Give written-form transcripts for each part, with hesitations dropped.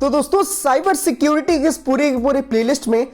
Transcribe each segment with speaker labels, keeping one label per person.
Speaker 1: तो दोस्तों cyber security की इस पूरे प्लेलिस्ट में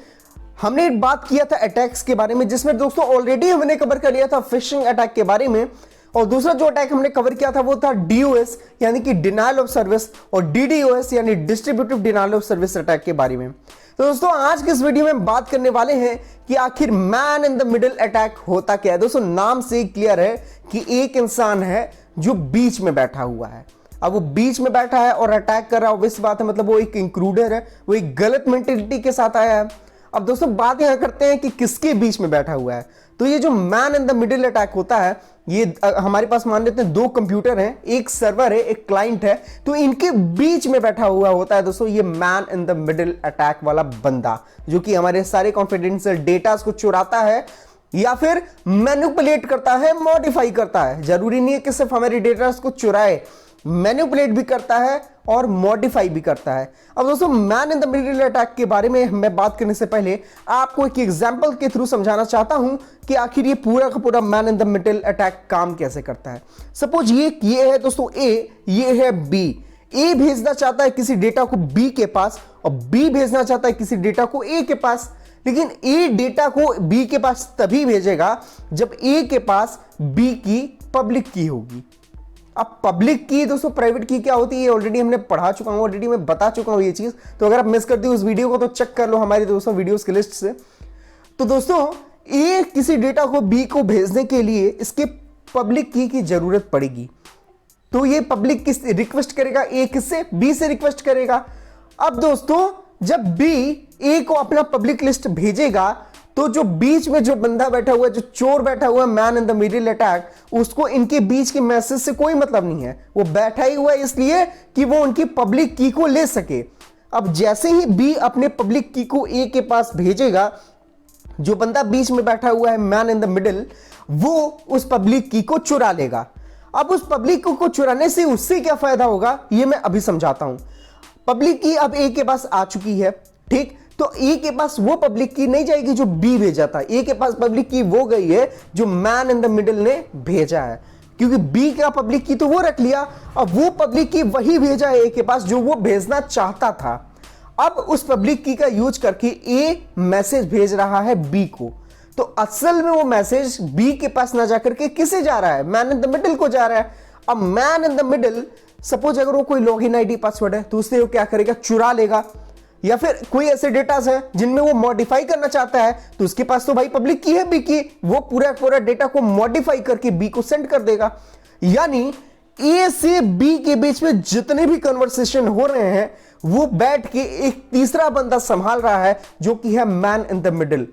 Speaker 1: हमने बात किया था अटैक्स के बारे में, जिसमें दोस्तों ऑलरेडी हमने कवर कर लिया था फिशिंग अटैक के बारे में। और दूसरा जो अटैक हमने कवर किया था वो था डीओएस यानी कि डिनायल ऑफ सर्विस, और डीडीओएस यानी distributive denial of service attack के बारे में। तो दोस्तों आज के इस वीडियो में बात करने वाले हैं कि आखिर man in the middle attack होता क्या है। दोस्तों नाम से क्लियर है कि एक इंसान है जो बीच में बैठा हुआ है। अब वो बीच में बैठा है और अटैक कर रहा है, ऑब्वियस बात है, मतलब वो एक इंक्रूडर है, वो एक गलत मेंटेलिटी के साथ आया है। अब दोस्तों बात यहां करते हैं कि किसके बीच में बैठा हुआ है। तो ये जो man in the middle attack होता है, ये हमारे पास मान लेते हैं दो कंप्यूटर हैं, एक सर्वर है, एक क्लाइंट है, तो इनके बीच में बैठा हुआ होता है दोस्तों ये man in the middle attack वाला बंदा, जो कि हमारे सारे कॉन्फिडेंशियल डेटा को चुराता है या फिर मैनिपुलेट करता है, मॉडिफाई करता है। जरूरी नहीं है कि सिर्फ हमारे डेटा को चुराए, मैनिपुलेट भी करता है और मॉडिफाई भी करता है। अब दोस्तों man in the middle attack के बारे में मैं बात करने से पहले आपको एक एग्जांपल के थ्रू समझाना चाहता हूं कि आखिर ये पूरा का पूरा man in the middle attack काम कैसे करता है। सपोज ये है दोस्तों ए, ये है बी। ए भेजना चाहता है किसी डेटा को बी के पास और बी भेजना चाहता है किसी डेटा को ए के पास, लेकिन ए डेटा को बी के पास तभी भेजेगा जब ए के पास बी की पब्लिक की होगी। अब पब्लिक की दोस्तों प्राइवेट की क्या होती है ऑलरेडी हमने पढ़ा चुका हूं, ऑलरेडी मैं बता चुका हूं ये चीज। तो अगर आप मिस कर दी उस वीडियो को तो चेक कर लो हमारे दोस्तों वीडियोस की लिस्ट से। तो दोस्तों ए किसी डेटा को बी को भेजने के लिए इसके पब्लिक की जरूरत पड़ेगी। तो ये पब्लिक किस रिक्वेस्ट करेगा, ए किससे, बी से रिक्वेस्ट करेगा। अब दोस्तों जब बी ए को अपना पब्लिक लिस्ट भेजेगा तो जो बीच में जो बंदा बैठा हुआ है, जो चोर बैठा हुआ है man in the middle attack, उसको इनके बीच के मैसेज से कोई मतलब नहीं है। वो बैठा ही हुआ है इसलिए कि वो उनकी पब्लिक की को ले सके। अब जैसे ही बी अपने पब्लिक की को ए के पास भेजेगा, जो बंदा बीच में बैठा हुआ है मैन इन द मिडिल, वो उस पब्लिक की को चुरा लेगा। अब उस पब्लिक को चुराने से उससे क्या फायदा होगा ये मैं अभी समझाता हूं। पब्लिक की अब ए के पास आ चुकी है, ठीक, तो ए के पास वो पब्लिक की नहीं जाएगी जो बी भेजा था। ए के पास पब्लिक की वो गई है जो मैन इन द मिडिल ने भेजा है, क्योंकि बी का पब्लिक की तो वो रख लिया। अब वो पब्लिक की वही भेजा है ए के पास जो वो भेजना चाहता था। अब उस पब्लिक की का यूज करके ए मैसेज भेज रहा है बी को। तो असल में वो मैसेज बी के पास ना जाकर के किसे जा रहा है, मैन इन द मिडिल को जा रहा है। अब man in the middle suppose अगर वो कोई लॉगिन आईडी पासवर्ड है तो उससे वो क्या करेगा, चुरा लेगा। या फिर कोई ऐसे डेटास हैं जिनमें वो मॉडिफाई करना चाहता है तो उसके पास तो भाई पब्लिक की है बी की, वो पूरा डेटा को मॉडिफाई करके बी को सेंड कर देगा। यानी ए से बी के बीच में जितने भी कन्वर्सेशन हो रहे हैं वो बैठ के एक तीसरा बंदा संभाल रहा है जो कि है मैन इन द मिडिल।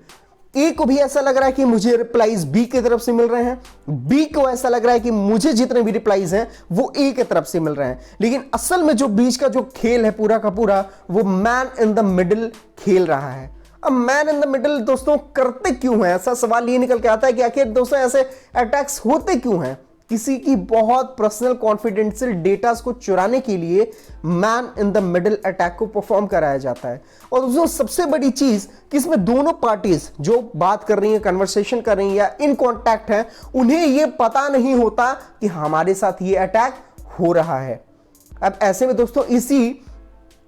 Speaker 1: ए को भी ऐसा लग रहा है कि मुझे रिप्लाईज बी की तरफ से मिल रहे हैं, बी को ऐसा लग रहा है कि मुझे जितने भी रिप्लाईज हैं वो ए की तरफ से मिल रहे हैं, लेकिन असल में जो बीच का जो खेल है पूरा का पूरा वो मैन इन द मिडिल खेल रहा है। अब मैन इन द मिडिल दोस्तों करते क्यों है, ऐसा सवाल ये निकल के आता है कि आखिर दोस्तों ऐसे अटैक्स होते क्यों हैं। किसी की बहुत पर्सनल कॉन्फिडेंशियल डेटा को चुराने के लिए man in the middle attack को परफॉर्म कराया जाता है। और दोस्तों सबसे बड़ी चीज कि इसमें दोनों पार्टीज जो बात कर रही हैं, कन्वर्सेशन कर रही हैं या इन कांटेक्ट हैं, उन्हें यह पता नहीं होता कि हमारे साथ ये अटैक हो रहा है। अब ऐसे में दोस्तों इसी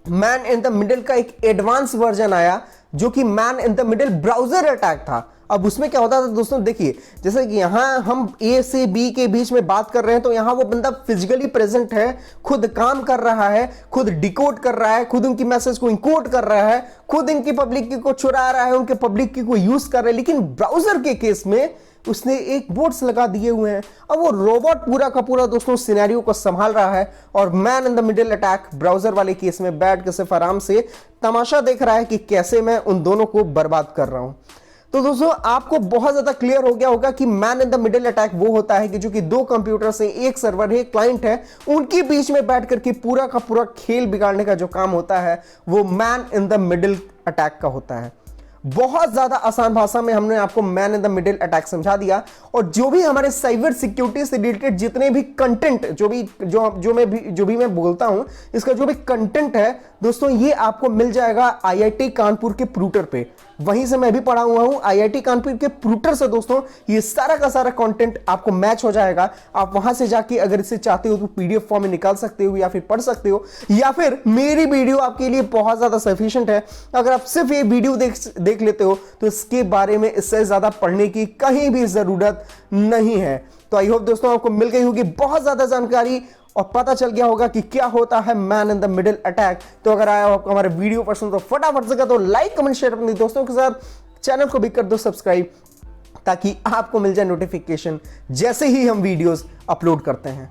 Speaker 1: मैन इन द मिडिल का एक एडवांस वर्जन आया जो कि man in the middle browser attack था। अब उसमें क्या होता था दोस्तों, देखिए जैसे कि यहां हम ए से बी के बीच में बात कर रहे हैं तो यहां वो बंदा फिजिकली प्रेजेंट है, खुद काम कर रहा है, खुद डिकोड कर रहा है, खुद उनकी मैसेज को इनकोड कर रहा है, खुद इनकी पब्लिक की को चुरा रहा है, उनके पब्लिक की को यूज कर रहा है। लेकिन ब्राउजर के केस में उसने एक बोट्स लगा दिए हुए हैं। अब वो रोबोट पूरा का पूरा दोस्तों सिनेरियो को संभाल रहा है और man in the middle attack browser वाले केस में बैठ के सिर्फ आराम से तमाशा देख रहा है कि कैसे मैं उन दोनों को बर्बाद कर रहा हूं। तो दोस्तों आपको बहुत ज्यादा क्लियर हो गया होगा कि man in the middle attack वो होता है कि जो कि दो कंप्यूटर से, एक सर्वर है, एक क्लाइंट है, उनके बीच में बैठ करके पूरा का पूरा खेल बिगाड़ने का जो काम होता है वो man in the middle attack का होता है। बहुत ज्यादा आसान भाषा में हमने आपको man in the middle attack समझा दिया। और जो भी हमारे साइबर सिक्योरिटी से रिलेटेड जितने भी कंटेंट जो भी मैं बोलता हूं, इसका जो भी कंटेंट है दोस्तों ये आपको मिल जाएगा आईआईटी कानपुर के प्रूटर पे। वहीं से मैं भी पढ़ा हुआ हूं आईआईटी कानपुर के प्रूटर से दोस्तों। ये सारा का सारा कंटेंट आपको मैच हो जाएगा। आप वहां से जाके अगर इसे चाहते हो तो पीडीएफ फॉर्म में निकाल सकते हो या फिर पढ़ सकते हो, या फिर मेरी वीडियो आपके लिए बहुत ज्यादा सफिशिएंट है। अगर आप सिर्फ ये वीडियो देख लेते हो तो इसके बारे में इससे ज्यादा पढ़ने की कहीं भी जरूरत नहीं है। तो आई होप दोस्तों आपको मिल गई होगी बहुत ज्यादा जानकारी और पता चल गया होगा कि क्या होता है man in the middle attack. तो अगर आया हो आपको हमारे वीडियो पसंद तो फटाफट से कर दो लाइक, कमेंट, शेयर अपने दोस्तों के साथ। चैनल को भी कर दो सब्सक्राइब ताकि आपको मिल जाए नोटिफिकेशन जैसे ही हम वीडियोस अपलोड करते हैं।